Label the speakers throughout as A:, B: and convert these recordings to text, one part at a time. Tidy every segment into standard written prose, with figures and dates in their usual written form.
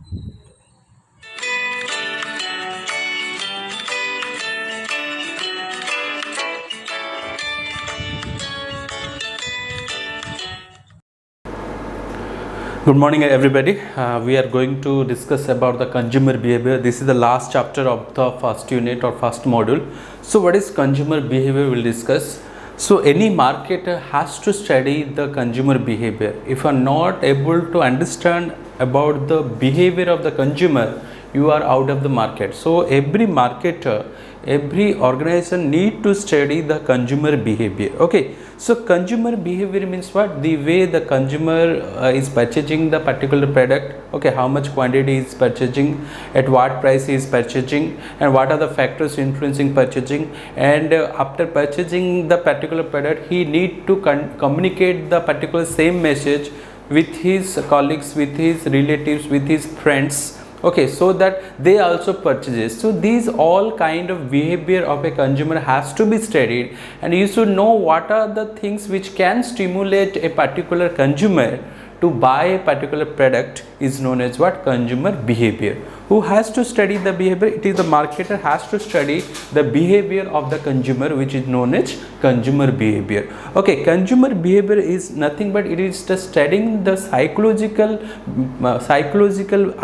A: Good morning everybody. We are going to discuss about the consumer behavior. This is the last chapter of the first unit or first module. So what is consumer behavior? We'll discuss. So any marketer has to study the consumer behavior. If you are not able to understand about the behavior of the consumer, you are out of the market. So every marketer, every organization need to study the consumer behavior. Okay, so consumer behavior means what? The way the consumer is purchasing the particular product. Okay, how much quantity is purchasing, at what price he is purchasing, and what are the factors influencing purchasing, and after purchasing the particular product he need to communicate the particular same message with his colleagues, with his relatives, with his friends. Okay, so that they also purchases. So these all kind of behavior of a consumer has to be studied, and you should know what are the things which can stimulate a particular consumer to buy a particular product is known as what? Consumer behavior. Who has to study the behavior? It is the marketer has to study the behavior of the consumer, which is known as consumer behavior. Okay, consumer behavior is nothing but it is just studying the psychological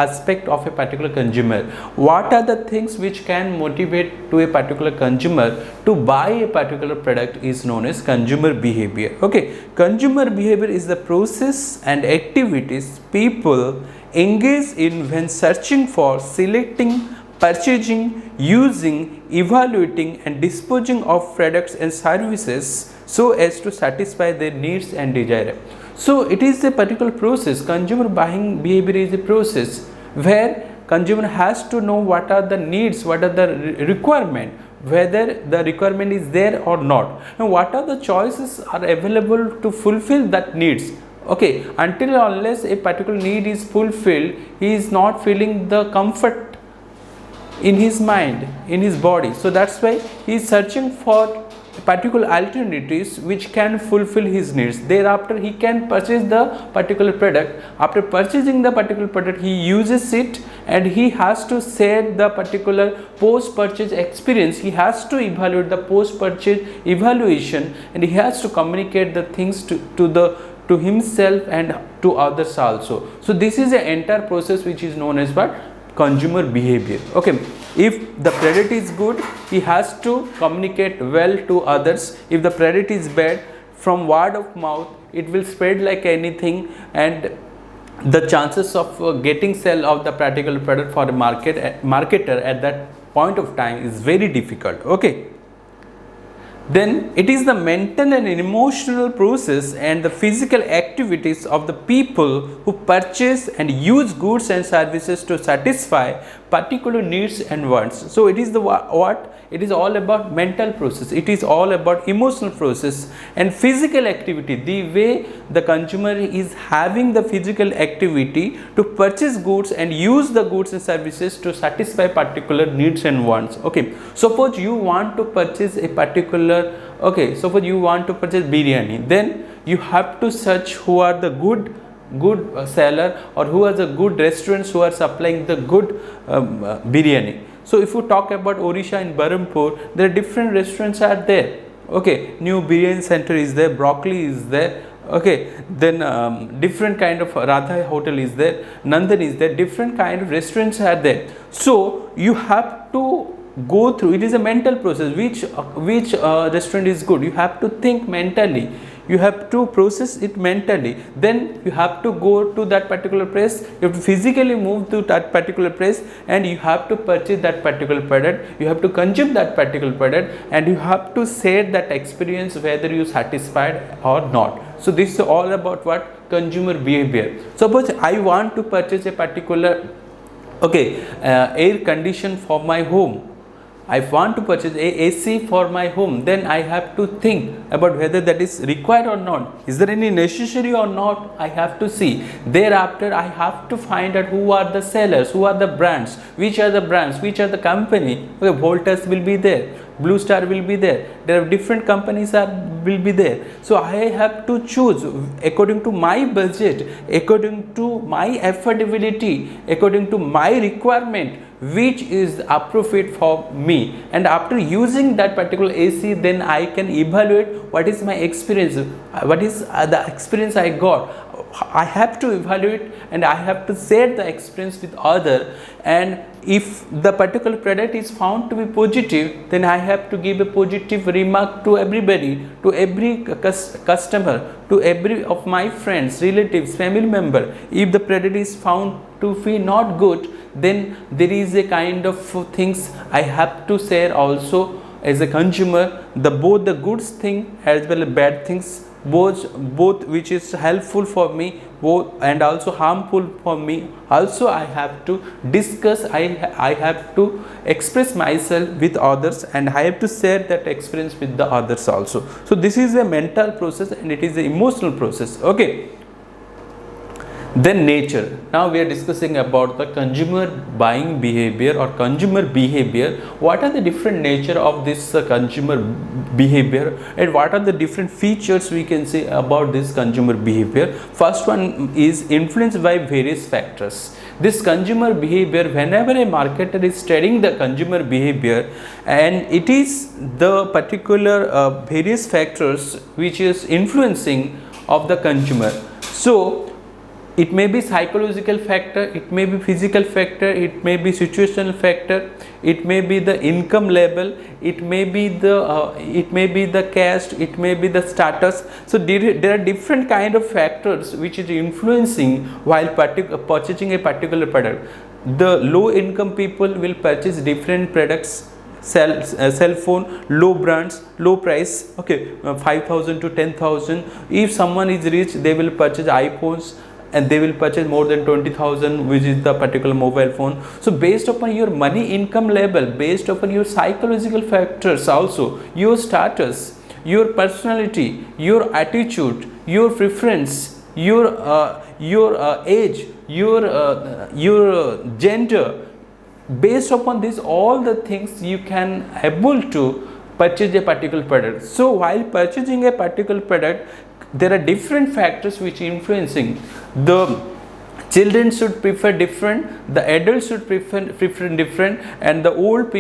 A: aspect of a particular consumer. What are the things which can motivate to a particular consumer to buy a particular product is known as consumer behavior. Okay, consumer behavior is the process and activities people engage in when searching for, selecting, purchasing, using, evaluating and disposing of products and services so as to satisfy their needs and desire. So it is a particular process. Consumer buying behavior is a process where consumer has to know what are the needs, what are the requirement, whether the requirement is there or not, and what are the choices are available to fulfill that needs. Okay, until unless a particular need is fulfilled, he is not feeling the comfort in his mind, in his body. So that's why he is searching for particular alternatives which can fulfill his needs. Thereafter he can purchase the particular product. After purchasing the particular product, he uses it and he has to set the particular post-purchase experience. He has to evaluate the post-purchase evaluation, and he has to communicate the things to himself and to others also. So this is the entire process which is known as what? Consumer behavior. Okay, if the product is good, he has to communicate well to others. If the product is bad, from word of mouth it will spread like anything, and the chances of getting sale of the particular product for a marketer at that point of time is very difficult. Okay, then it is the mental and emotional process and the physical activities of the people who purchase and use goods and services to satisfy particular needs and wants. So it is the what? It is all about mental process, it is all about emotional process and physical activity, the way the consumer is having the physical activity to purchase goods and use the goods and services to satisfy particular needs and wants. Okay, suppose you want to purchase a particular, okay, suppose you want to purchase biryani, then you have to search who are the good seller or who are the good restaurants who are supplying the good biryani. So if you talk about Odisha in Berhampur, there are different restaurants are there. Okay, New Biryani Center is there, Broccoli is there. Okay, then different kind of Radha Hotel is there, Nandan is there, different kind of restaurants are there. So you have to go through, it is a mental process, which restaurant is good, you have to think mentally, you have to process it mentally, then you have to go to that particular place, you have to physically move to that particular place, and you have to purchase that particular product, you have to consume that particular product, and you have to share that experience whether you satisfied or not. So this is all about what? Consumer behavior. Suppose I want to purchase a particular air condition for my home, I want to purchase a AC for my home, then I have to think about whether that is required or not. Is there any necessary or not? I have to see. Thereafter, I have to find out who are the sellers, who are the brands, which are the brands, which are the company. Okay, Voltas will be there, Blue Star will be there. There are different companies will be there. So I have to choose according to my budget, according to my affordability, according to my requirement, which is appropriate for me. And after using that particular AC, then I can evaluate what is my experience, what is the experience I got. I have to evaluate and I have to share the experience with other, and if the particular product is found to be positive, then I have to give a positive remark to everybody, to every customer, to every of my friends, relatives, family member. If the product is found to be not good, then there is a kind of things I have to share also as a consumer, both the good thing as well as bad things, both which is helpful for me, both and also harmful for me. Also I have to discuss, I have to express myself with others, and I have to share that experience with the others also. So this is a mental process and it is an emotional process. Okay. Then nature. Now we are discussing about the consumer buying behavior or consumer behavior. What are the different nature of this consumer behavior, and what are the different features we can say about this consumer behavior? First one is influenced by various factors. This consumer behavior, whenever a marketer is studying the consumer behavior, and it is the particular various factors which is influencing of the consumer. So it may be psychological factor, it may be physical factor, it may be situational factor, it may be the income level, it may be the caste, it may be the status. So there are different kind of factors which is influencing while purchasing a particular product. The low income people will purchase different products, cell phone, low brands, low price, okay, 5,000 to 10,000. If someone is rich, they will purchase iPhones, and they will purchase more than 20,000, which is the particular mobile phone. So based upon your money income level, based upon your psychological factors also, your status, your personality, your attitude, your preference, your age, your gender, based upon this all the things you can able to purchase a particular product. So while purchasing a particular product, there are different factors which influencing. The children should prefer different, the adults should prefer different, and the old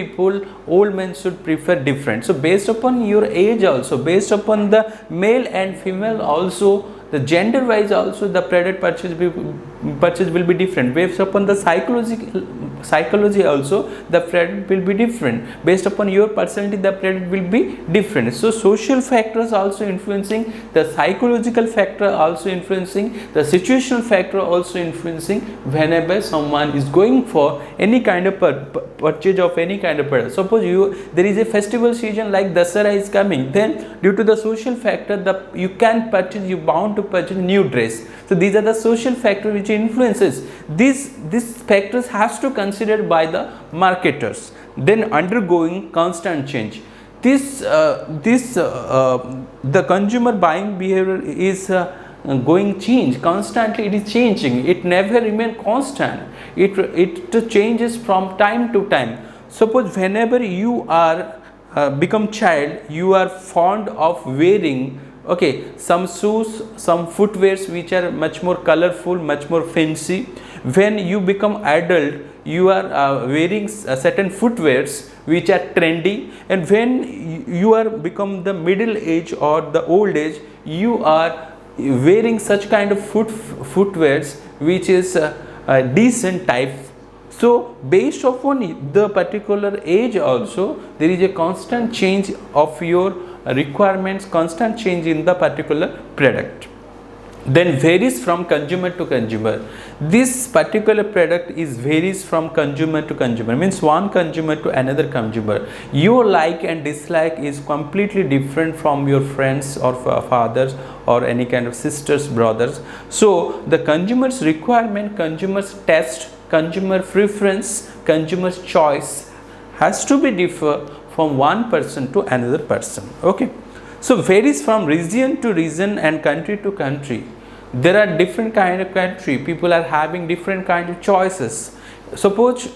A: men should prefer different. So based upon your age also, based upon the male and female also, the gender wise also, the product purchase will be different. Based upon the psychology also, the product will be different. Based upon your personality, the product will be different. So social factors also influencing, the psychological factor also influencing, the situational factor also influencing whenever someone is going for any kind of purchase of any kind of product. Suppose there is a festival season like Dasara is coming, then due to the social factor, you can purchase, you bound to purchase new dress. So these are the social factors which influences. These factors has to considered by the marketers. Then undergoing constant change. The consumer buying behavior is going change constantly. It is changing. It never remain constant. It changes from time to time. Suppose whenever you are become child, you are fond of wearing, okay, some shoes, some footwears which are much more colorful, much more fancy. When you become adult, you are wearing certain footwears which are trendy, and when you are become the middle age or the old age, you are wearing such kind of footwears which is a decent type. So based upon the particular age also, there is a constant change of your requirements, constant change in the particular product. Then varies from consumer to consumer. This particular product is varies from consumer to consumer, means one consumer to another consumer. Your like and dislike is completely different from your friends or fathers or any kind of sisters, brothers. So the consumer's requirement, consumer's taste, consumer preference, consumer's choice has to be differ from one person to another person. Okay. So varies from region to region and country to country. There are different kind of country, people are having different kind of choices. Suppose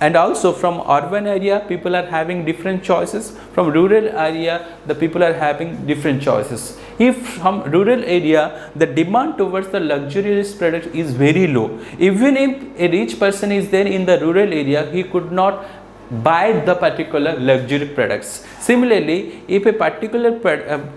A: and also from urban area people are having different choices, from rural area the people are having different choices. If from rural area the demand towards the luxurious product is very low, even if a rich person is there in the rural area, he could not buy the particular luxury products. Similarly, if a particular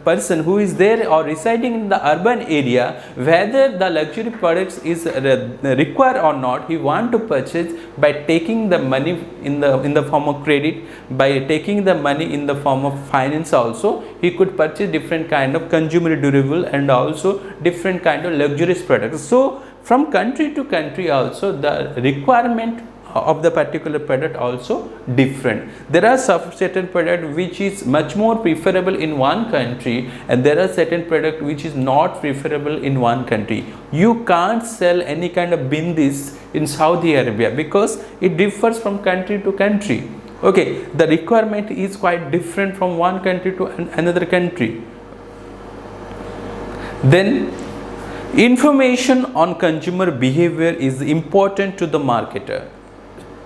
A: person who is there or residing in the urban area, whether the luxury products is required or not, he want to purchase by taking the money in the form of credit, by taking the money in the form of finance also, he could purchase different kind of consumer durable and also different kind of luxurious products. So from country to country also the requirement of the particular product also different. There are certain product which is much more preferable in one country, and there are certain product which is not preferable in one country. You can't sell any kind of bindis in Saudi Arabia because it differs from country to country. Okay, the requirement is quite different from one country to another country. Then information on consumer behavior is important to the marketer.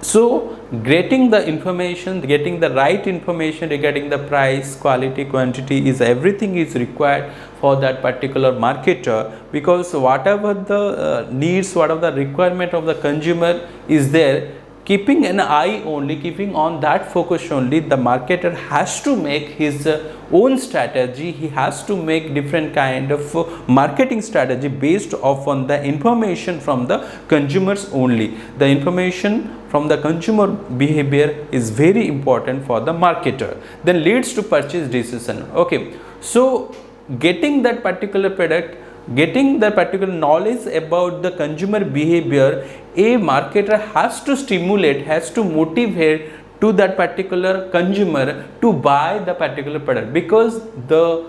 A: So getting the information, getting the right information regarding the price, quality, quantity is everything is required for that particular marketer, because whatever the needs, whatever the requirement of the consumer is there, keeping an eye only, keeping on that focus only, the marketer has to make his own strategy. He has to make different kind of marketing strategy based off on the information from the consumers only. The information from the consumer behavior is very important for the marketer. Then leads to purchase decision. Okay, so getting that particular product, getting the particular knowledge about the consumer behavior, a marketer has to stimulate, has to motivate to that particular consumer to buy the particular product, because the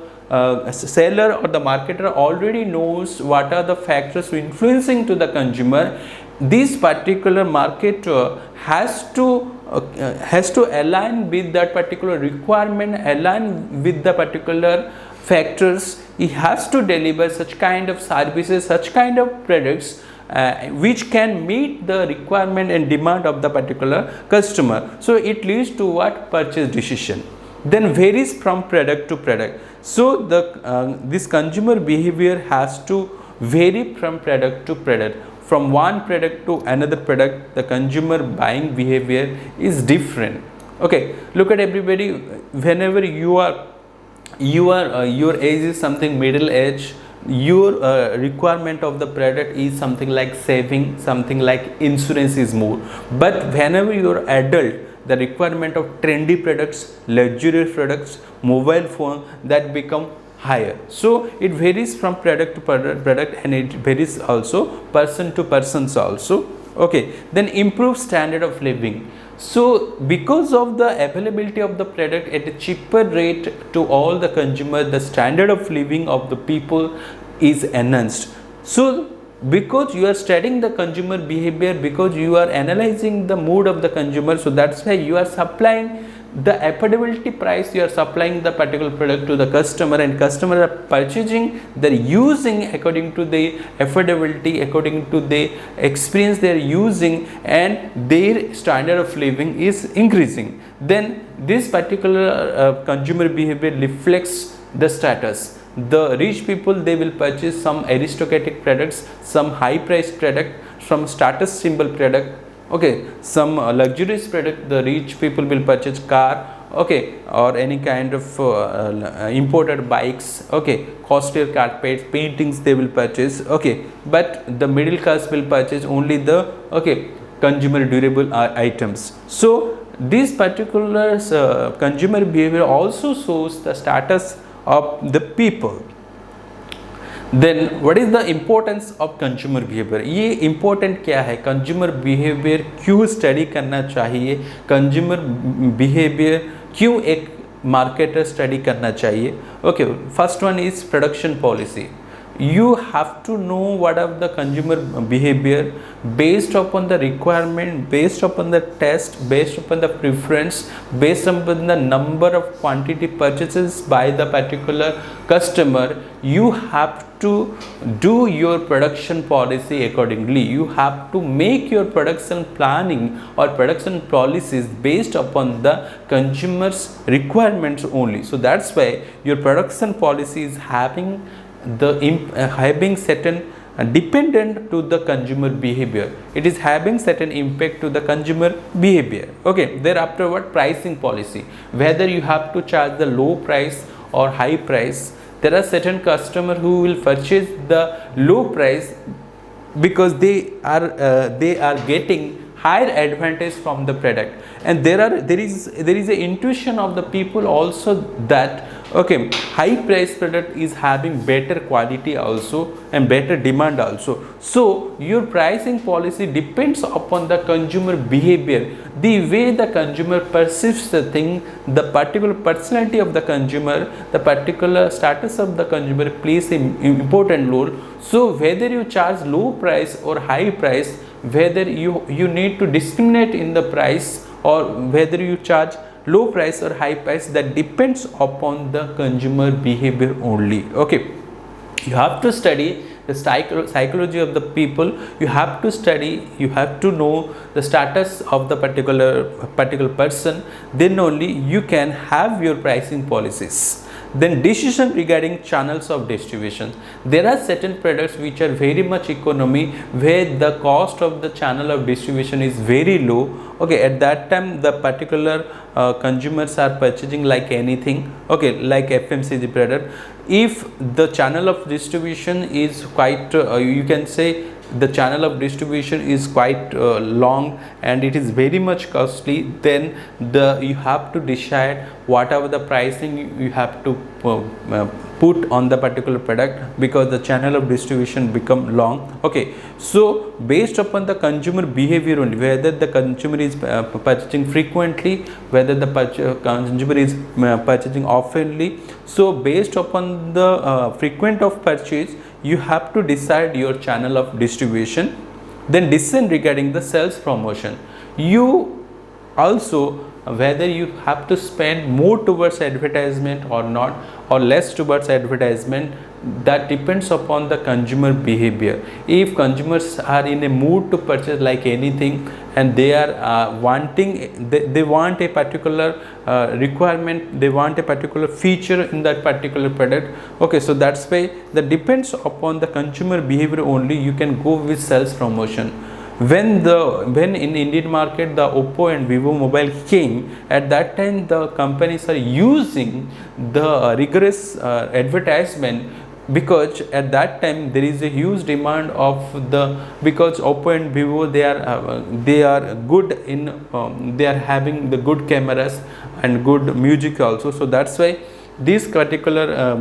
A: seller or the marketer already knows what are the factors influencing to the consumer. This particular marketer has to align with that particular requirement, align with the particular factors. He has to deliver such kind of services, such kind of products which can meet the requirement and demand of the particular customer. So it leads to what? Purchase decision. Then varies from product to product. So the this consumer behavior has to vary from product to product. From one product to another product, the consumer buying behavior is different. Okay, look at everybody. Whenever your age is something middle age, your requirement of the product is something like saving, something like insurance is more. But whenever you are adult, the requirement of trendy products, luxurious products, mobile phone, that become higher. So it varies from product to product, and it varies also person to persons also. Okay, then improve standard of living. So because of the availability of the product at a cheaper rate to all the consumer, the standard of living of the people is enhanced. So because you are studying the consumer behavior, because you are analyzing the mood of the consumer, so that's why you are supplying the affordability price, you are supplying the particular product to the customer, and customer are purchasing, they're using according to the affordability, according to the experience they're using, and their standard of living is increasing. Then this particular consumer behavior reflects the status. The rich people, they will purchase some aristocratic products, some high priced product, some status symbol product. Okay, some luxurious product, the rich people will purchase car, okay, or any kind of imported bikes, okay, costlier carpets, paintings they will purchase, okay, but the middle class will purchase only the, okay, consumer durable items. So this particular consumer behavior also shows the status of the people. Then what is the importance of consumer behavior? ये important क्या है? Consumer behavior क्यों study करना चाहिए? Consumer behavior क्यों एक marketer study करना चाहिए? Okay, first one is production policy. you have to know what are the consumer behavior based upon the requirement, based upon the test, based upon the preference, based upon the number of quantity purchases by the particular customer. You have to do your production policy accordingly. You have to make your production planning or production policies based upon the consumers requirements only. So that's why your production policy is having certain dependent to the consumer behavior. It is having certain impact to the consumer behavior. Okay, thereafter what? Pricing policy, whether you have to charge the low price or high price. There are certain customer who will purchase the low price because they are getting higher advantage from the product, and there is a intuition of the people also that okay, high price product is having better quality also and better demand also. So your pricing policy depends upon the consumer behavior, the way the consumer perceives the thing, the particular personality of the consumer, the particular status of the consumer plays an important role. So whether you charge low price or high price, whether you need to discriminate in the price, or whether you charge low price or high price, that depends upon the consumer behavior only. Okay, you have to study the psychology of the people. You have to study, you have to know the status of the particular person, then only you can have your pricing policies. Then decision regarding channels of distribution. There are certain products which are very much economy, where the cost of the channel of distribution is very low. Okay, at that time the particular consumers are purchasing like anything, okay, like FMCG product. If the channel of distribution is quite you can say the channel of distribution is quite long and it is very much costly, then you have to decide whatever the pricing you have to put on the particular product, because the channel of distribution become long. Okay, so based upon the consumer behavior only, whether the consumer is purchasing frequently, whether the consumer is purchasing oftenly, so based upon the frequent of purchase, you have to decide your channel of distribution. Then decision regarding the sales promotion. You also, whether you have to spend more towards advertisement or not, or less towards advertisement, that depends upon the consumer behavior. If consumers are in a mood to purchase like anything, and they are wanting, they want a particular requirement, they want a particular feature in that particular product. Okay, so that's why that depends upon the consumer behavior only. You can go with sales promotion. When in Indian market the Oppo and Vivo mobile came, at that time the companies are using the rigorous advertisement, because at that time there is a huge demand of the, because Oppo and Vivo they are good in they are having the good cameras and good music also. So that's why these particular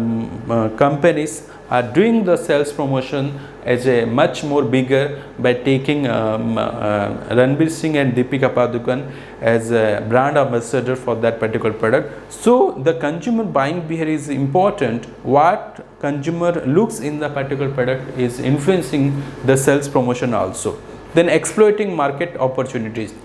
A: companies are doing the sales promotion as a much more bigger, by taking Ranveer Singh and Deepika Padukone as a brand ambassador for that particular product. So the consumer buying behavior is important. What consumer looks in the particular product is influencing the sales promotion also. Then exploiting market opportunities.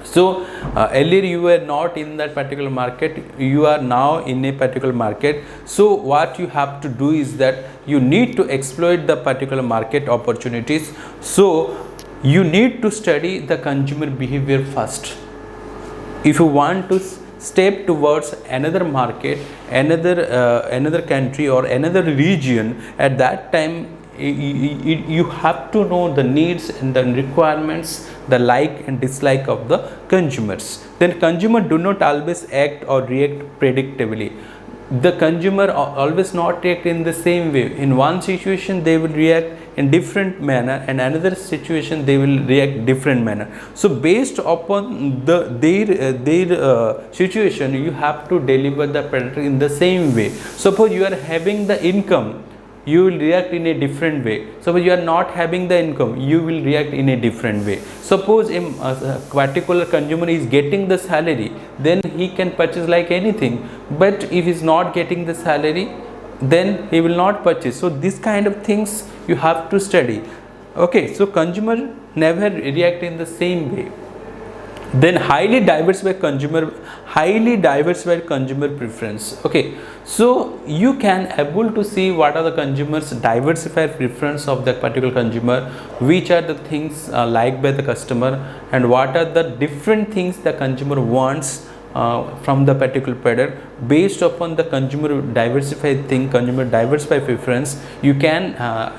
A: So earlier you were not in that particular market, you are now in a particular market. So what you have to do is that you need to exploit the particular market opportunities. So you need to study the consumer behavior first. If you want to step towards another market, another country or another region, at that time you have to know the needs and the requirements, the like and dislike of the consumers. Then consumer do not always act or react predictably. The consumer always not react in the same way. In one situation they will react in different manner, and another situation they will react different manner. So based upon their situation, you have to deliver the product in the same way. Suppose you are having the income, you will react in a different way. Suppose you are not having the income, you will react in a different way. Suppose a particular consumer is getting the salary, then he can purchase like anything. But if he is not getting the salary, then he will not purchase. So this kind of things you have to study. Okay, so consumer never react in the same way. Then highly diversified consumer preference. Okay, so you can able to see what are the consumers diversified preference of that particular consumer, which are the things liked by the customer, and what are the different things the consumer wants from the particular product. Based upon the consumer diversified preference, you can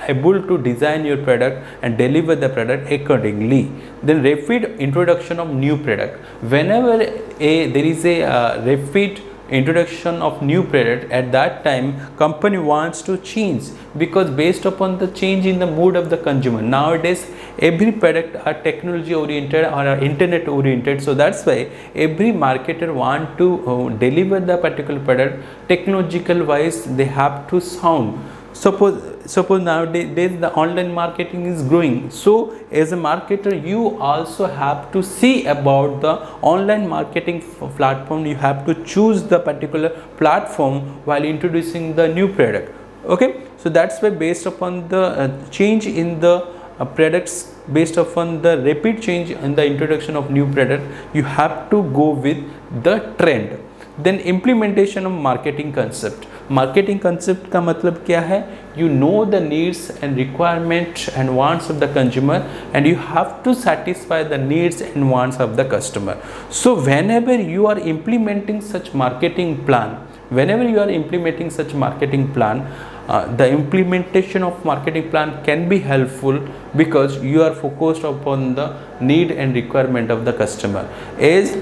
A: able to design your product and deliver the product accordingly. Then rapid introduction of new product. Whenever there is a rapid introduction of new product, at that time company wants to change, because based upon the change in the mood of the consumer. Nowadays every product are technology oriented or are internet oriented, so that's why every marketer want to deliver the particular product technological wise. They have to sound. Suppose nowadays the online marketing is growing, so as a marketer you also have to see about the online marketing platform. You have to choose the particular platform while introducing the new product. Okay, so that's why based upon the change in the products, based upon the rapid change in the introduction of new product, you have to go with the trend. Then implementation of marketing concept. Marketing concept का मतलब क्या है? You know the needs and requirements and wants of the consumer, and you have to satisfy the needs and wants of the customer. So whenever you are implementing such marketing plan, the implementation of marketing plan can be helpful, because you are focused upon the need and requirement of the customer. As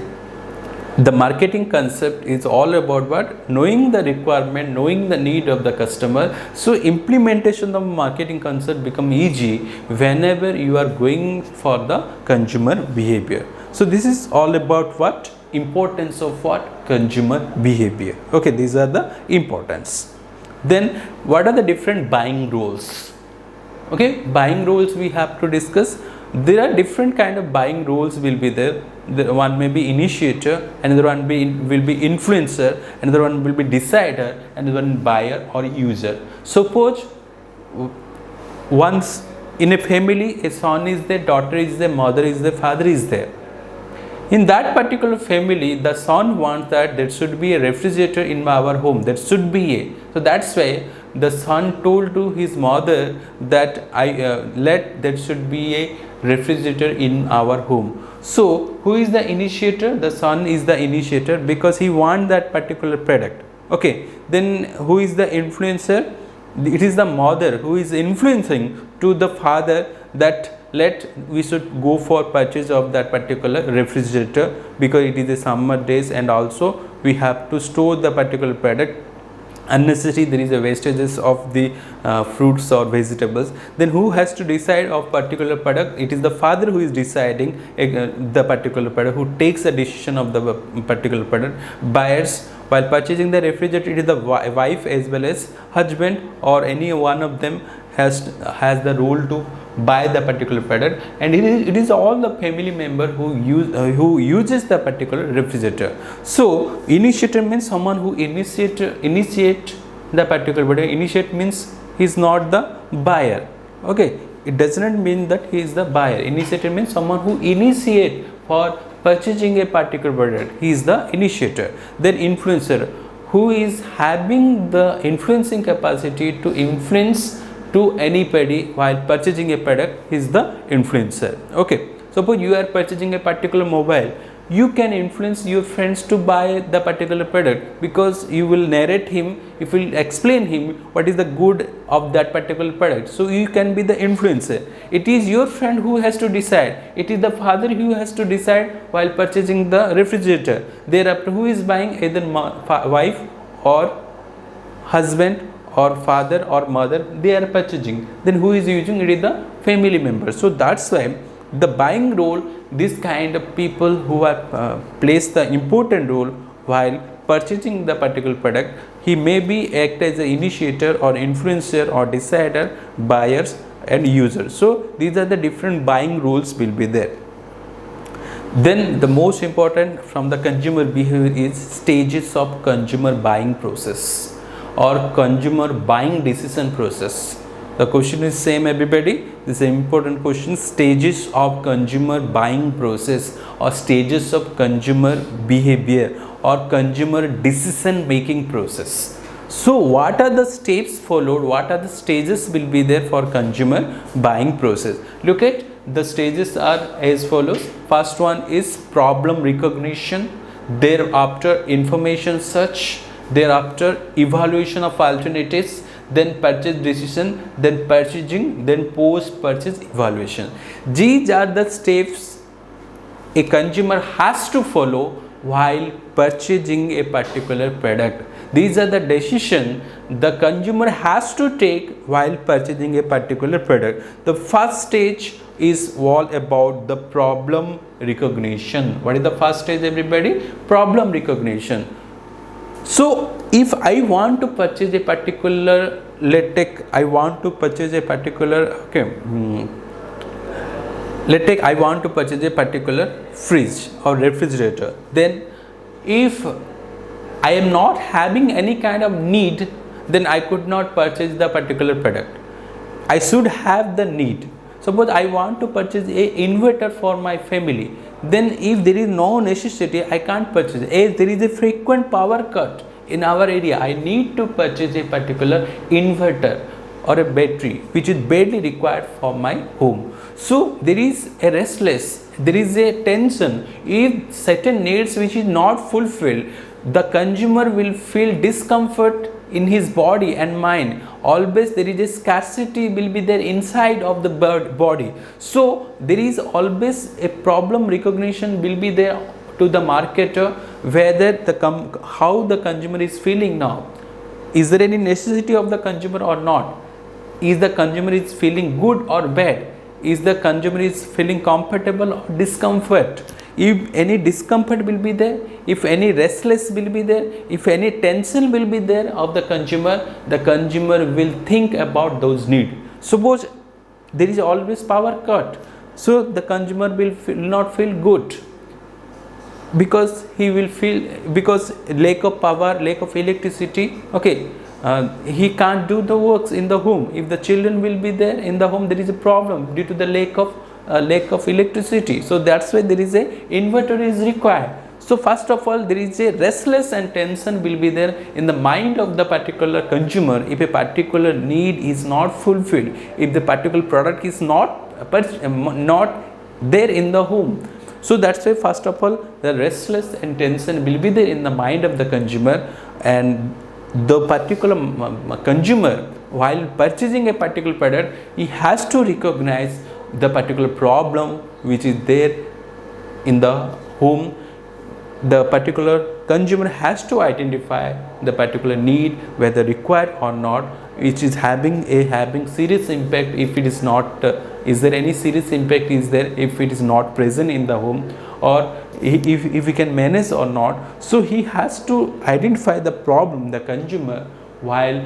A: the marketing concept is all about what? Knowing the requirement, knowing the need of the customer. So implementation of marketing concept become easy whenever you are going for the consumer behavior. So this is all about what? Importance of what? Consumer behavior. Okay, these are the importance. Then what are the different buying roles? Okay, buying roles we have to discuss. There are different kind of buying roles will be there. One may be initiator, another one will be influencer, another one will be decider, another one buyer or user. Suppose once in a family, a son is there, daughter is there, mother is there, father is there. In that particular family, the son wants that there should be a refrigerator in our home. There should be a. So that's why the son told to his mother that there should be a refrigerator in our home. So who is the initiator? The son is the initiator, because he wants that particular product. Okay. Then who is the influencer? It is the mother who is influencing to the father that we should go for purchase of that particular refrigerator, because it is the summer days and also we have to store the particular product. Unnecessary there is a wastages of the fruits or vegetables. Then who has to decide of particular product? It is the father who is deciding the particular product, who takes the decision of the particular product. Buyers, while purchasing the refrigerator, it is the wife as well as husband, or any one of them has the role to buy the particular product, and it is all the family member who uses the particular refrigerator. So initiator means someone who initiate the particular product. Initiate means he is not the buyer. Okay, it does not mean that he is the buyer. Initiator means someone who initiate for purchasing a particular product. He is the initiator. Then influencer, who is having the influencing capacity to influence to anybody while purchasing a product, is the influencer. Okay, suppose you are purchasing a particular mobile, you can influence your friends to buy the particular product, because you will narrate him, you will explain him what is the good of that particular product. So you can be the influencer. It is your friend who has to decide. It is the father who has to decide while purchasing the refrigerator. Thereafter, who is buying? Either wife or husband or father or mother, they are purchasing. Then who is using? It is the family member. So that's why the buying role, this kind of people who are plays the important role while purchasing the particular product. He may be act as an initiator or influencer or decider, buyers and users. So these are the different buying rules will be there. Then the most important from the consumer behavior is stages of consumer buying process. or consumer buying decision process? The question is same, everybody. This is an important question. Stages of consumer buying process or stages of consumer behavior or consumer decision making process. So what are the steps followed? What are the stages will be there for consumer buying process? Look at the stages are as follows. First one is problem recognition, thereafter information search, thereafter evaluation of alternatives, then purchase decision, then purchasing, then post purchase evaluation. These are the steps a consumer has to follow while purchasing a particular product. These are the decisions the consumer has to take while purchasing a particular product. The first stage is all about the problem recognition. What is the first stage, everybody? Problem recognition. So if I want to purchase a particular, let's take I want to purchase a particular I want to purchase a particular fridge or refrigerator. Then if I am not having any kind of need, then I could not purchase the particular product. I should have the need. Suppose I want to purchase a inverter for my family, then if there is no necessity, I can't purchase. As there is a frequent power cut in our area, I need to purchase a particular inverter or a battery which is badly required for my home. So there is a restless, there is a tension. If certain needs which is not fulfilled, the consumer will feel discomfort in his body and mind. Always there is a scarcity will be there inside of the body. So there is always a problem recognition will be there to the marketer, whether the how the consumer is feeling now. Is there any necessity of the consumer or not? Is the consumer is feeling good or bad? Is the consumer is feeling comfortable or discomfort? If any discomfort will be there, if any restless will be there, if any tension will be there of the consumer will think about those needs. Suppose there is always power cut, so the consumer will not feel good, because he will feel, because lack of power, lack of electricity, okay, he can't do the works in the home. If the children will be there in the home, there is a problem due to the lack of electricity. So that's why there is a inverter is required. So first of all, there is a restless and tension will be there in the mind of the particular consumer if a particular need is not fulfilled, if the particular product is not there in the home. So that's why first of all the restless and tension will be there in the mind of the consumer, and the particular consumer while purchasing a particular product, he has to recognize the particular problem which is there in the home. The particular consumer has to identify the particular need, whether required or not, which is having serious impact. If it is not, is there any serious impact is there if it is not present in the home, or if we can manage or not. So he has to identify the problem, the consumer, while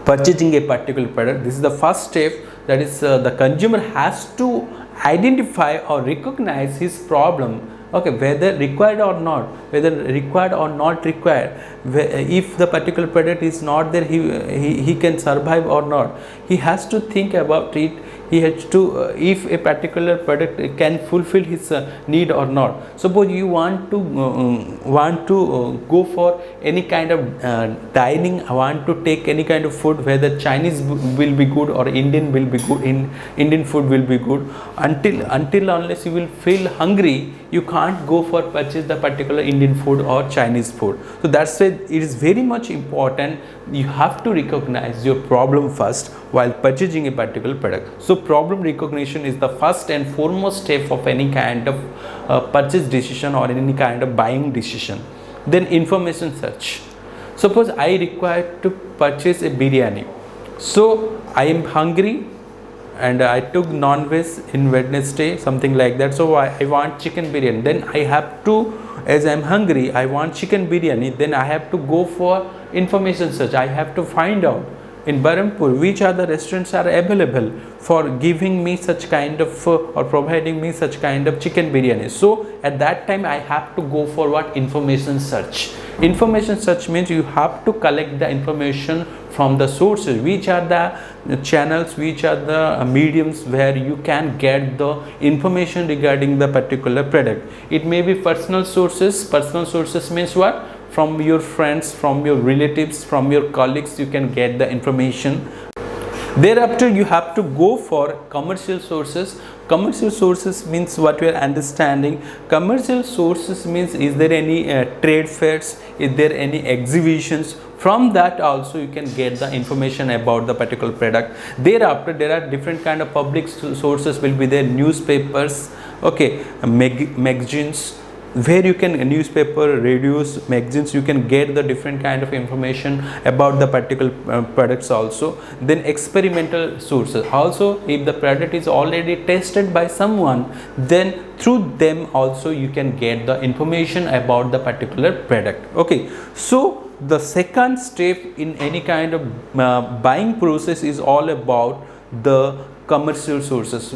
A: purchasing a particular product. This is the first step, that is the consumer has to identify or recognize his problem, okay, whether required or not, whether required or not required. If the particular product is not there, he can survive or not. He has to think about it. He has to if a particular product can fulfill his need or not. Suppose you want to go for any kind of dining, want to take any kind of food, whether Chinese will be good or Indian will be good, Indian food will be good. Until unless you will feel hungry, you can't go for purchase the particular Indian food or Chinese food. So that's why it is very much important. You have to recognize your problem first while purchasing a particular product. So problem recognition is the first and foremost step of any kind of purchase decision or any kind of buying decision. Then information search. Suppose I require to purchase a biryani. So I am hungry and I took non-veg in Wednesday, something like that. So I want chicken biryani. Then I have to, as I am hungry, I want chicken biryani. Then I have to go for information search. I have to find out in Berhampur, which are the restaurants are available for giving me such kind of or providing me such kind of chicken biryani. So at that time I have to go for what? Information search. Information search means you have to collect the information from the sources, which are the channels, which are the mediums where you can get the information regarding the particular product. It may be personal sources. Personal sources means what? From your friends, from your relatives, from your colleagues, you can get the information. Thereafter you have to go for commercial sources. Commercial sources means what we are understanding. Commercial sources means, is there any trade fairs, is there any exhibitions? From that also you can get the information about the particular product. Thereafter there are different kind of public sources will be there, newspapers, okay, magazines, where you can, newspaper, radios, magazines, you can get the different kind of information about the particular products also. Then experimental sources also, if the product is already tested by someone, then through them also you can get the information about the particular product. Okay, so the second step in any kind of buying process is all about the commercial sources,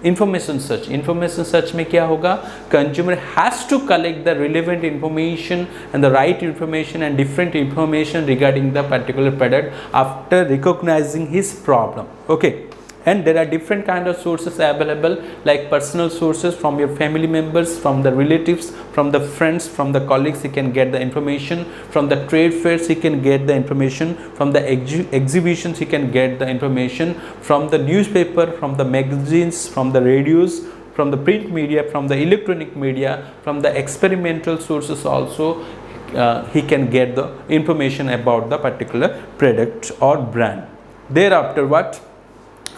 A: information search. Information search में क्या होगा? Consumer has to collect the relevant information and the right information and different information regarding the particular product after recognizing his problem. Okay, and there are different kind of sources available, like personal sources from your family members, from the relatives, from the friends, from the colleagues, you can get the information. From the trade fairs you can get the information. From the exhibitions you can get the information. From the newspaper, from the magazines, from the radios, from the print media, from the electronic media, from the experimental sources also he can get the information about the particular product or brand. Thereafter what?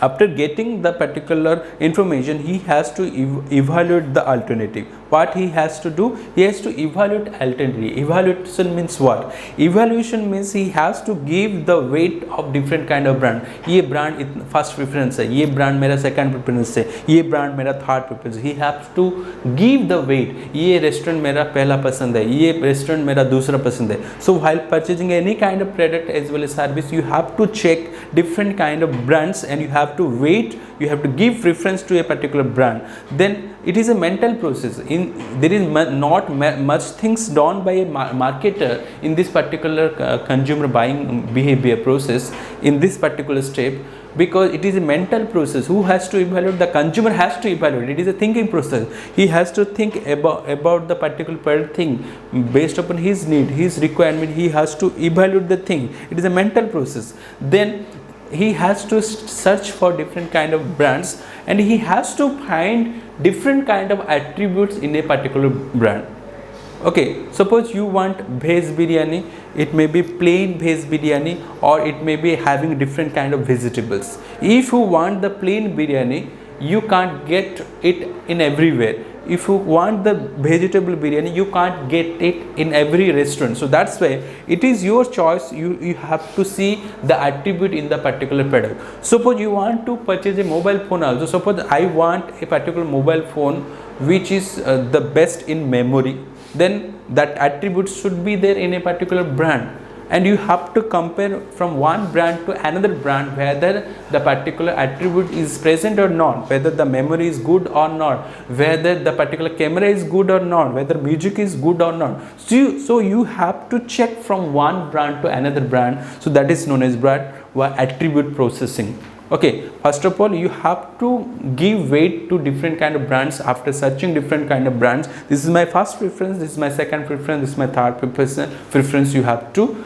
A: After getting the particular information, he has to evaluate the alternative. What he has to do? He has to evaluate alternative. Evaluation means what? Evaluation means he has to give the weight of different kind of brand. ये brand first preference है, ये brand मेरा second preference है, ये brand मेरा third preference है. He has to give the weight. ये restaurant मेरा पहला पसंद है, ये restaurant मेरा दूसरा पसंद है. So while purchasing any kind of product as well as service, you have to check different kind of brands and you have to weight, you have to give preference to a particular brand. Then it is a mental process. There is not much things done by a marketer in this particular consumer buying behavior process in this particular step, because it is a mental process. Who has to evaluate? The consumer has to evaluate. It is a thinking process. He has to think about the particular thing based upon his need, his requirement. He has to evaluate the thing. It is a mental process. Then he has to search for different kind of brands and he has to find different kind of attributes in a particular brand. Okay, suppose you want veg biryani, it may be plain veg biryani or it may be having different kind of vegetables. If you want the plain biryani, you can't get it in everywhere. If you want the vegetable biryani, you can't get it in every restaurant. So that's why it is your choice. You have to see the attribute in the particular product. Suppose you want to purchase a mobile phone also. Suppose I want a particular mobile phone which is the best in memory. Then that attribute should be there in a particular brand. And you have to compare from one brand to another brand whether the particular attribute is present or not, whether the memory is good or not, whether the particular camera is good or not, whether music is good or not. So you have to check from one brand to another brand. So that is known as brand attribute processing. Okay, first of all you have to give weight to different kind of brands after searching different kind of brands. This is my first preference, this is my second preference, this is my third preference you have to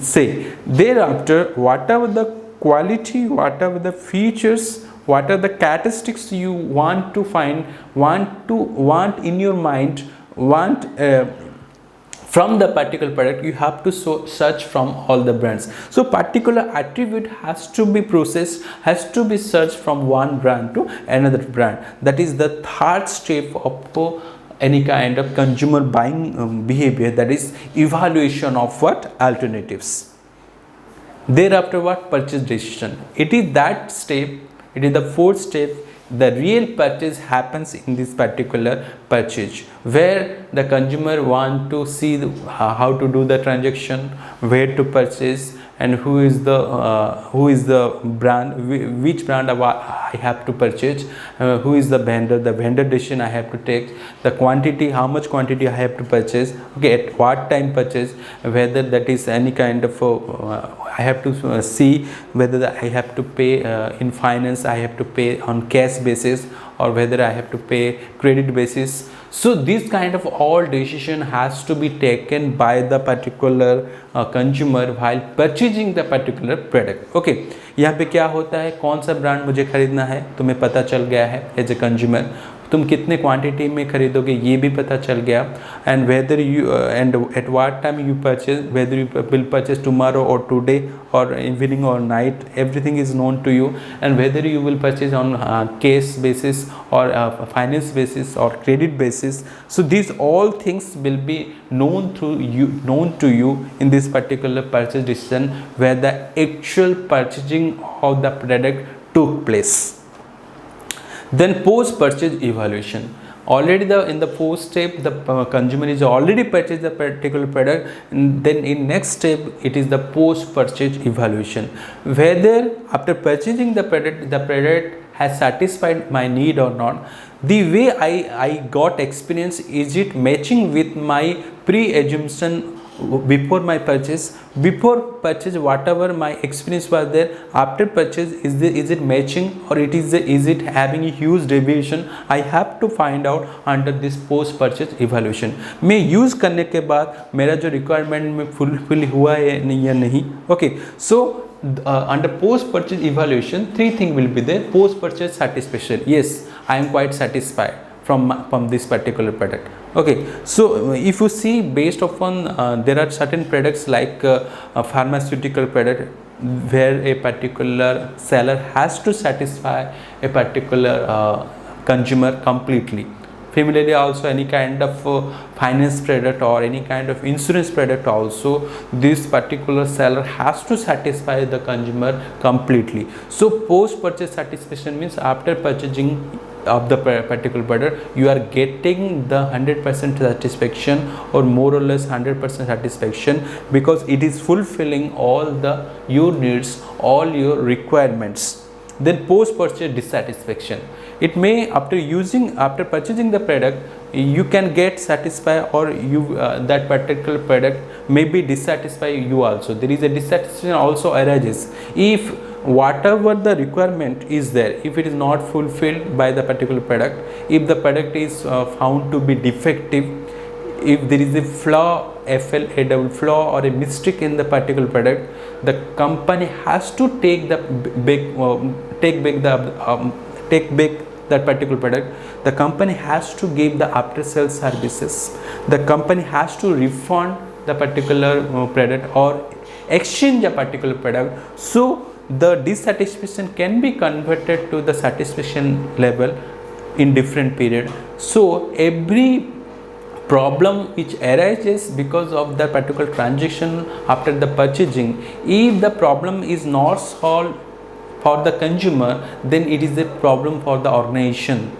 A: say. Thereafter, whatever the quality, whatever the features, what are the characteristics you want to find, want in your mind, from the particular product, you have to search from all the brands. So particular attribute has to be processed, has to be searched from one brand to another brand. That is the third step of any kind of consumer buying behavior, that is evaluation of what? Alternatives. Thereafter what? Purchase decision. It is that step, it is the fourth step. The real purchase happens in this particular purchase, where the consumer want to see how to do the transaction, where to purchase, and who is the brand, which brand I have to purchase, who is the vendor decision I have to take, the quantity, how much quantity I have to purchase, okay, at what time purchase, whether that is any kind of I have to see whether I have to pay in finance, I have to pay on cash basis, or whether I have to pay credit basis. So this kind of all decision has to be taken by the particular consumer while purchasing the particular product. Okay, यहाँ पे क्या होता है, कौन सा brand मुझे खरीदना है तुम्हें पता चल गया है एज ए कंज्यूमर, तुम कितने क्वांटिटी में खरीदोगे ये भी पता चल गया, and whether you and at what time you purchase, whether you will purchase tomorrow और टुडे और इवनिंग और night, everything is known to you, and whether you will purchase on case basis or finance basis or credit basis. So these all things will be known to you in this particular purchase decision where the actual purchasing of the product took place. Then post purchase evaluation. Already in the post step the consumer is already purchased the particular product, and then in next step it is the post purchase evaluation, whether after purchasing the product has satisfied my need or not. The way I got experience, is it matching with my pre-assumption before my purchase, before purchase whatever my experience was there, after purchase is it matching, or is it having a huge deviation? I have to find out under this post purchase evaluation. मैं use करने के बाद मेरा जो requirement में fulfill हुआ है नहीं या नहीं. Okay, so under post purchase evaluation 3 things will be there. Post purchase satisfaction, yes, I am quite satisfied from this particular product. Okay, so if you see based upon there are certain products like a pharmaceutical product where a particular seller has to satisfy a particular consumer completely. Similarly also any kind of finance product or any kind of insurance product also, this particular seller has to satisfy the consumer completely. So post purchase satisfaction means after purchasing of the particular product you are getting the 100% satisfaction, or more or less 100% satisfaction, because it is fulfilling all your needs, all your requirements. Then post purchase dissatisfaction, it may after purchasing the product you can get satisfied, or that particular product may be dissatisfy you also. There is a dissatisfaction also arises if whatever the requirement is there, if it is not fulfilled by the particular product, if the product is found to be defective, if there is a flaw, a double flaw or a mistake in the particular product, the company has to take back that particular product. The company has to give the after sales services. The company has to refund the particular product or exchange a particular product. So the dissatisfaction can be converted to the satisfaction level in different period. So every problem which arises because of the particular transaction after the purchasing, if the problem is not solved for the consumer, then it is a problem for the organization.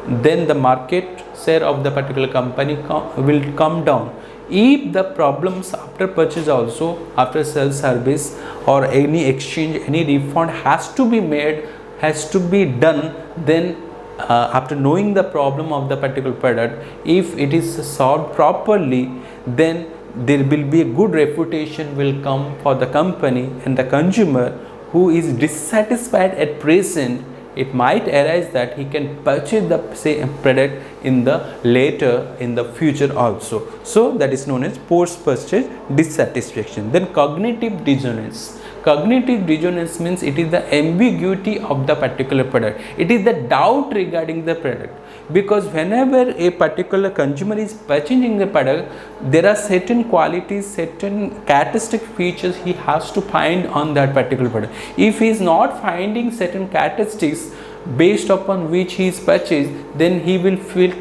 A: Then the market share of the particular company will come down. If the problems after purchase also, after sales service or any exchange, any refund has to be made, has to be done, then after knowing the problem of the particular product, if it is solved properly, then there will be a good reputation will come for the company, and the consumer who is dissatisfied at present, it might arise that he can purchase the same product in the future also. So that is known as post purchase dissatisfaction. Then cognitive dissonance. Cognitive dissonance means it is the ambiguity of the particular product. It is the doubt regarding the product, because whenever a particular consumer is purchasing the product, there are certain qualities, certain characteristic features he has to find on that particular product. If he is not finding certain characteristics based upon which he is purchased, then he will feel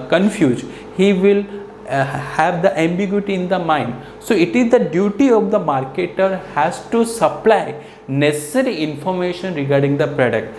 A: confused. He will have the ambiguity in the mind. So it is the duty of the marketer has to supply necessary information regarding the product.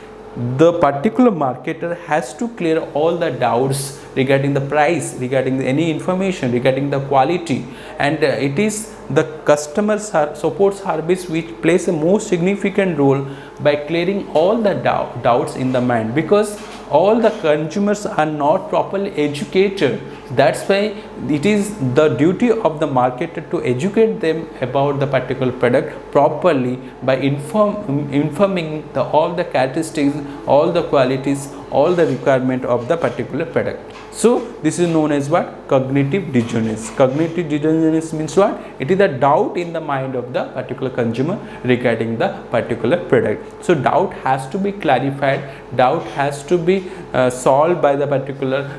A: The particular marketer has to clear all the doubts regarding the price, regarding any information regarding the quality, and it is the customer support service which plays a most significant role by clearing all the doubts in the mind, because all the consumers are not properly educated. That's why it is the duty of the marketer to educate them about the particular product properly by informing all the characteristics, all the qualities, all the requirement of the particular product. So this is known as what? Cognitive dissonance. Cognitive dissonance means what? It is a doubt in the mind of the particular consumer regarding the particular product. So doubt has to be clarified, doubt has to be solved by the particular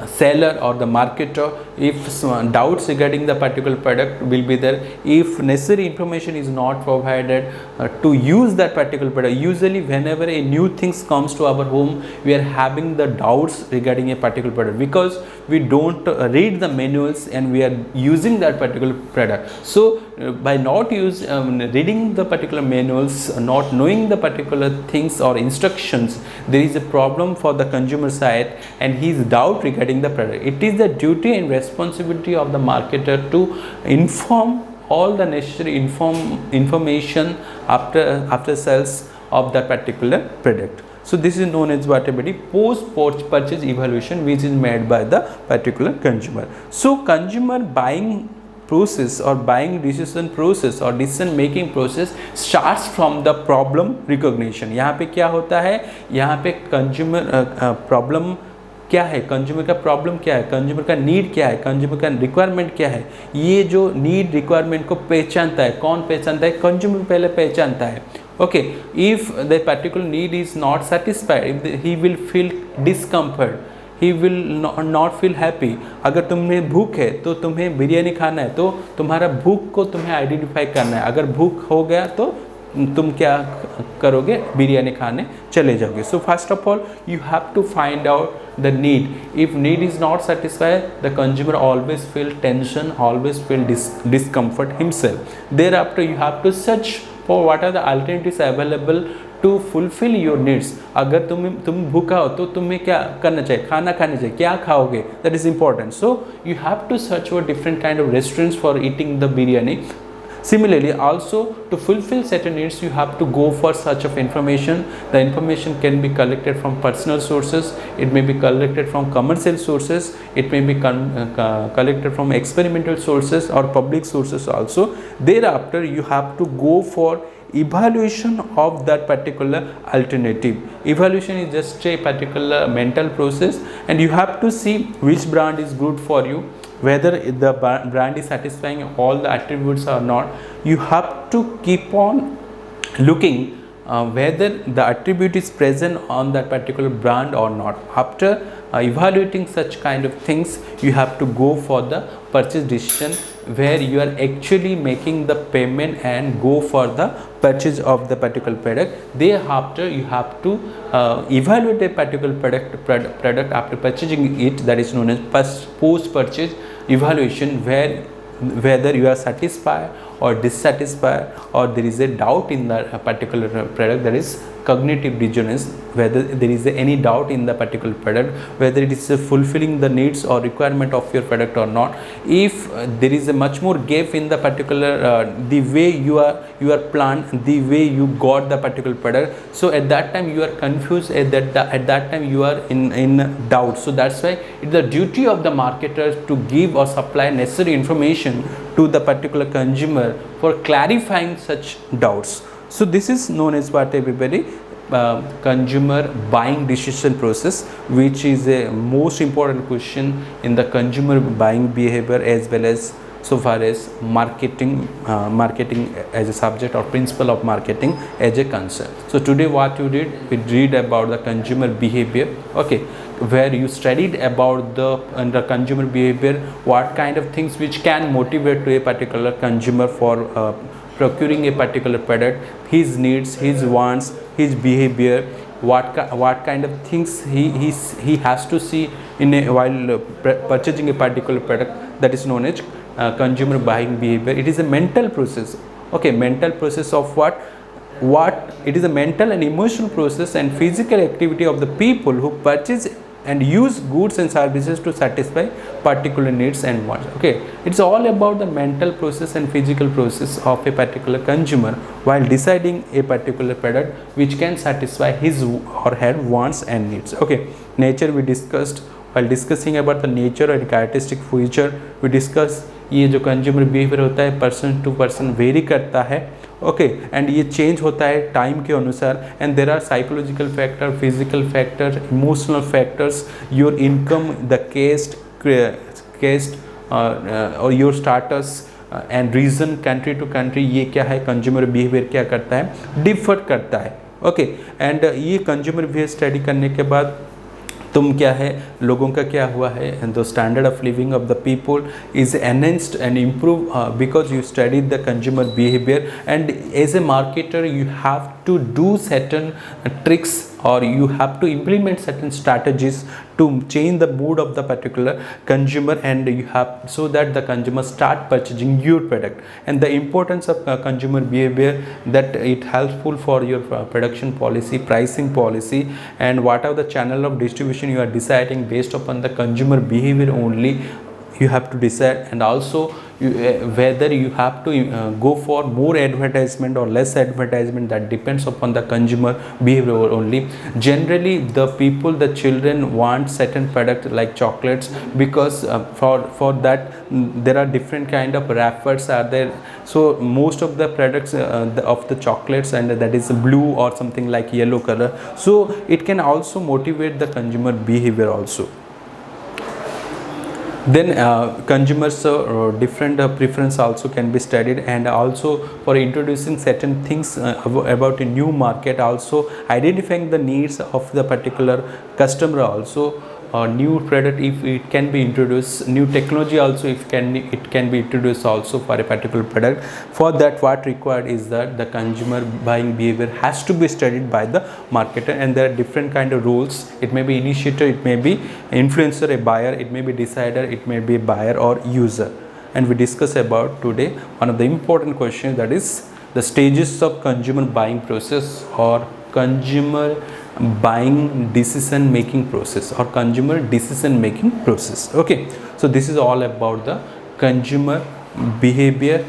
A: seller or the marketer. If some doubts regarding the particular product will be there, if necessary information is not provided to use that particular product. Usually whenever a new things comes to our home, we are having the doubts regarding a particular product because we don't read the manuals and we are using that particular product. So by not reading the particular manuals, not knowing the particular things or instructions, there is a problem for the consumer side and he is doubt regarding the product. It is the duty and responsibility of the marketer to inform all the necessary information after sales of that particular product. So this is known as what everybody post purchase evaluation, which is made by the particular consumer. So consumer buying process or buying decision process और decision making process starts from the problem recognition. यहाँ पे क्या होता है, यहाँ पे consumer problem क्या है, कंज्यूमर का प्रॉब्लम क्या है, कंज्यूमर का नीड क्या है, कंज्यूमर का रिक्वायरमेंट क्या है, ये जो नीड रिक्वायरमेंट को पहचानता है, कौन पहचानता है, कंज्यूमर पहले पहचानता है. Okay, if the particular need is not satisfied, he will feel discomfort, he will not feel happy. अगर तुम्हें भूख है तो तुम्हें बिरयानी खाना है, तो तुम्हारा भूख को तुम्हें आइडेंटिफाई करना है. अगर भूख हो गया तो तुम क्या करोगे, बिरयानी खाने चले जाओगे. So first of all you have to find out the need. If need is not satisfied, the consumer always feel tension, always feel discomfort himself. Thereafter you have to search for what are the alternatives available to fulfill your needs. अगर तुम भूखा हो तो तुम्हें क्या करना चाहिए, खाना खाना चाहिए, क्या खाओगे, that is important. So you have to search for different kind of restaurants for eating the biryani. Similarly, also to fulfill certain needs, you have to go for such of information. The information can be collected from personal sources, it may be collected from commercial sources, it may be collected from experimental sources or public sources also. Thereafter, you have to go for evaluation of that particular alternative. Evaluation is just a particular mental process and you have to see which brand is good for you, whether the brand is satisfying all the attributes or not. You have to keep on looking whether the attribute is present on that particular brand or not. After evaluating such kind of things, you have to go for the purchase decision where you are actually making the payment and go for the purchase of the particular product. Thereafter you have to evaluate a particular product after purchasing it, that is known as post purchase evaluation, where whether you are satisfied or dissatisfied or there is a doubt in that particular product, that is cognitive dissonance, whether there is any doubt in the particular product, whether it is fulfilling the needs or requirement of your product or not. If there is a much more gap in the particular the way you are planned, the way you got the particular product, so at that time you are confused, at that time you are in doubt. So that's why it's the duty of the marketers to give or supply necessary information to the particular consumer for clarifying such doubts. So this is known as what everybody consumer buying decision process, which is a most important question in the consumer buying behavior as well as so far as marketing as a subject or principle of marketing as a concern. So today what you did, we read about the consumer behavior, okay, where you studied about the consumer behavior, what kind of things which can motivate to a particular consumer for procuring a particular product, his needs, his wants, his behavior, what kind of things he has to see in while purchasing a particular product, that is known as consumer buying behavior. It is a mental process, okay, mental process of what it is a mental and emotional process and physical activity of the people who purchase and use goods and services to satisfy particular needs and wants. Okay, it's all about the mental process and physical process of a particular consumer while deciding a particular product which can satisfy his or her wants and needs. Okay, nature we discussed. While discussing about the nature and characteristic feature, we discuss ये जो consumer behaviour होता है person to person very करता है. Okay, and ये change होता है time के अनुसार, and there are psychological factor, physical factor, emotional factors, your income, the caste और your status and region, country to country, ये क्या है कंज्यूमर बिहेवियर क्या करता है, डिफर करता है. ओके, एंड ये कंज्यूमर बिहेवियर स्टडी करने के बाद तुम क्या है लोगों का क्या हुआ है, and the standard of living of the people is enhanced and improve because you studied the consumer behaviour. And as a marketer you have to do certain tricks or you have to implement certain strategies to change the mood of the particular consumer, and you have so that the consumer start purchasing your product. And the importance of consumer behavior, that it helpful for your production policy, pricing policy, and what are the channel of distribution you are deciding based upon the consumer behavior only you have to decide. And also whether you have to go for more advertisement or less advertisement, that depends upon the consumer behavior only. Generally the people, the children want certain product like chocolates because for that there are different kind of wrappers are there. So most of the products of the chocolates, and that is blue or something like yellow color, so it can also motivate the consumer behavior also. Then consumers different preference also can be studied, and also for introducing certain things about a new market, also identifying the needs of the particular customer, also new product if it can be introduced, new technology also if it can be introduced also for a particular product. For that what required is that the consumer buying behavior has to be studied by the marketer, and there are different kind of roles. It may be initiator, it may be influencer, a buyer, it may be decider, it may be buyer or user. And we discuss about today one of the important questions, that is the stages of consumer buying process or consumer buying decision making process or consumer decision making process. Okay, so this is all about the consumer behavior,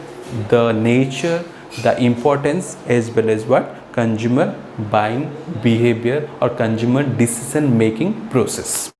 A: the nature, the importance, as well as what consumer buying behavior or consumer decision making process.